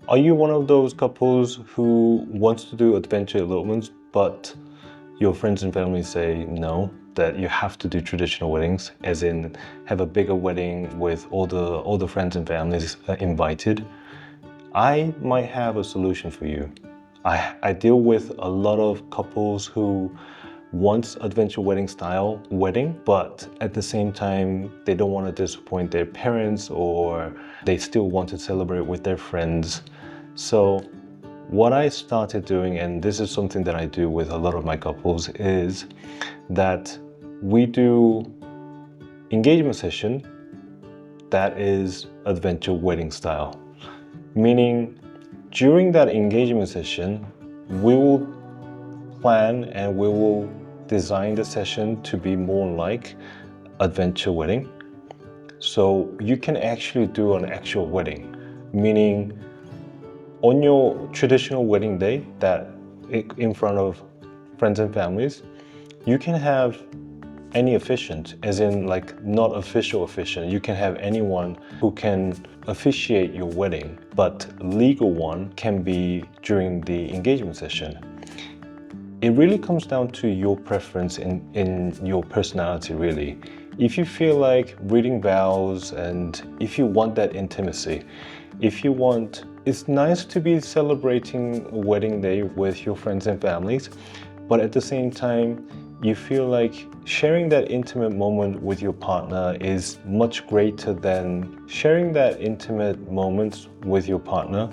Are you one of those couples who wants to do adventure elopements, but your friends and family say no, that you have to do traditional weddings, as in have a bigger wedding with all the friends and families invited? I might have a solution for you. I deal with a lot of couples who want adventure wedding style wedding, but at the same time, they don't want to disappoint their parents, or they still want to celebrate with their friends. So what I started doing, and this is something that I do with a lot of my couples, is that we do engagement session that is adventure wedding style. Meaning, during that engagement session, we will plan and we will design the session to be more like adventure wedding. So you can actually do an actual wedding, meaning on your traditional wedding day, that in front of friends and families, you can have any officiant, as in like not official officiant. You can have anyone who can officiate your wedding, but legal one can be during the engagement session. It really comes down to your preference in your personality, really. If you feel like reading vows, and if you want that intimacy, if you want, it's nice to be celebrating a wedding day with your friends and families, but at the same time, you feel like sharing that intimate moment with your partner is much greater than sharing that intimate moment with your partner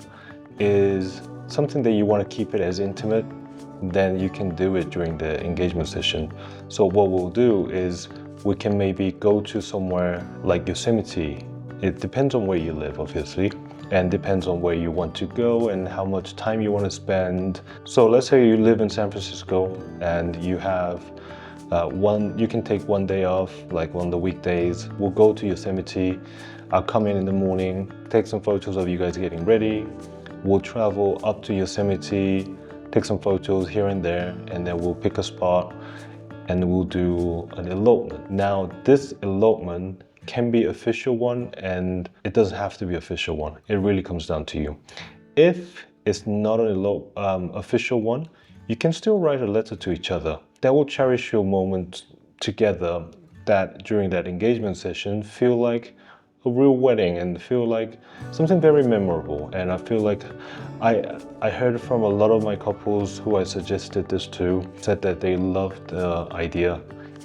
is something that you want to keep it as intimate, then you can do it during the engagement session. So what we'll do is we can maybe go to somewhere like Yosemite. It depends on where you live, obviously, and depends on where you want to go and how much time you want to spend. So let's say you live in San Francisco and you have you can take one day off, like on the weekdays. We'll go to Yosemite. I'll come in the morning, take some photos of you guys getting ready. We'll travel up to Yosemite, take some photos here and there, and then we'll pick a spot and we'll do an elopement. Now, this elopement can be official one, and it doesn't have to be official one. It really comes down to you. If it's not an official one, you can still write a letter to each other that will cherish your moment together, that during that engagement session feel like a real wedding and feel like something very memorable. And I feel like I heard from a lot of my couples who I suggested this to, said that they loved the idea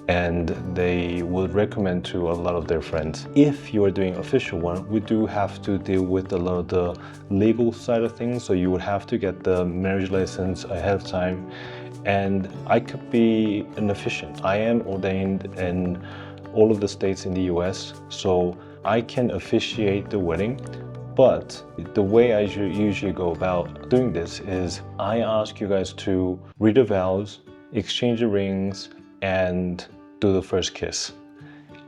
and they would recommend to a lot of their friends. If you are doing official one, we do have to deal with a lot of the legal side of things. So you would have to get the marriage license ahead of time. And I could be an officiant. I am ordained in all of the states in the US, so I can officiate the wedding. But the way I usually go about doing this is I ask you guys to read the vows, exchange the rings, and do the first kiss.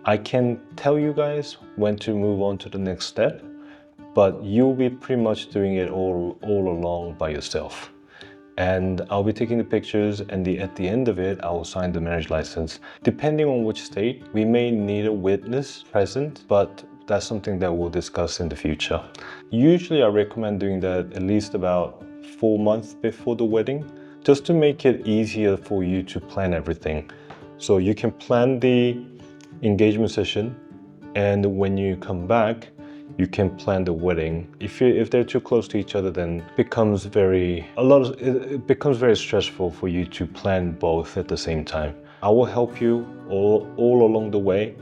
I can tell you guys when to move on to the next step, but you'll be pretty much doing it all along by yourself. And I'll be taking the pictures, and at the end of it, I will sign the marriage license. Depending on which state, we may need a witness present, but that's something that we'll discuss in the future. Usually I recommend doing that at least about 4 months before the wedding, just to make it easier for you to plan everything. So you can plan the engagement session, and when you come back, you can plan the wedding. If they're too close to each other, then it becomes very stressful for you to plan both at the same time. I will help you all along the way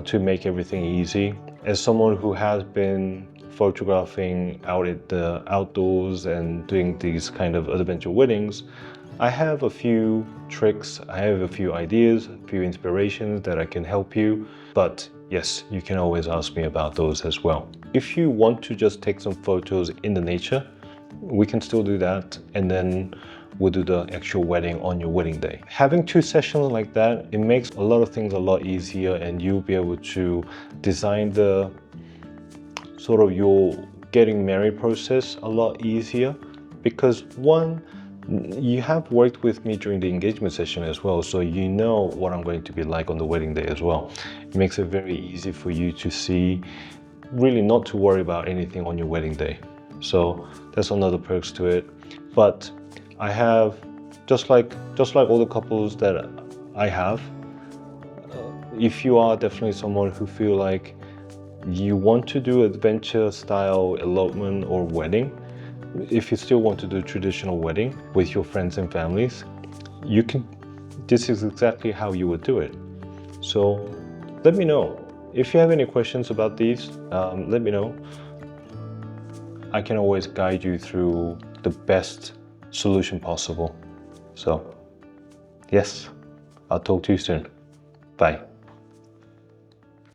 to make everything easy. As someone who has been photographing out at the outdoors and doing these kind of adventure weddings, I have a few tricks, I have a few ideas, a few inspirations that I can help you. But yes, you can always ask me about those as well. If you want to just take some photos in the nature, we can still do that, and then we'll do the actual wedding on your wedding day. Having 2 sessions like that, it makes a lot of things a lot easier, and you'll be able to design the sort of your getting married process a lot easier, because one, you have worked with me during the engagement session as well, so you know what I'm going to be like on the wedding day as well. It makes it very easy for you to see, really not to worry about anything on your wedding day. So that's another perks to it. But I have, just like all the couples that I have, if you are definitely someone who feel like you want to do adventure style elopement or wedding, if you still want to do traditional wedding with your friends and families, you can, this is exactly how you would do it. So let me know. If you have any questions about these, let me know. I can always guide you through the best solution possible. So yes, I'll talk to you soon. Bye.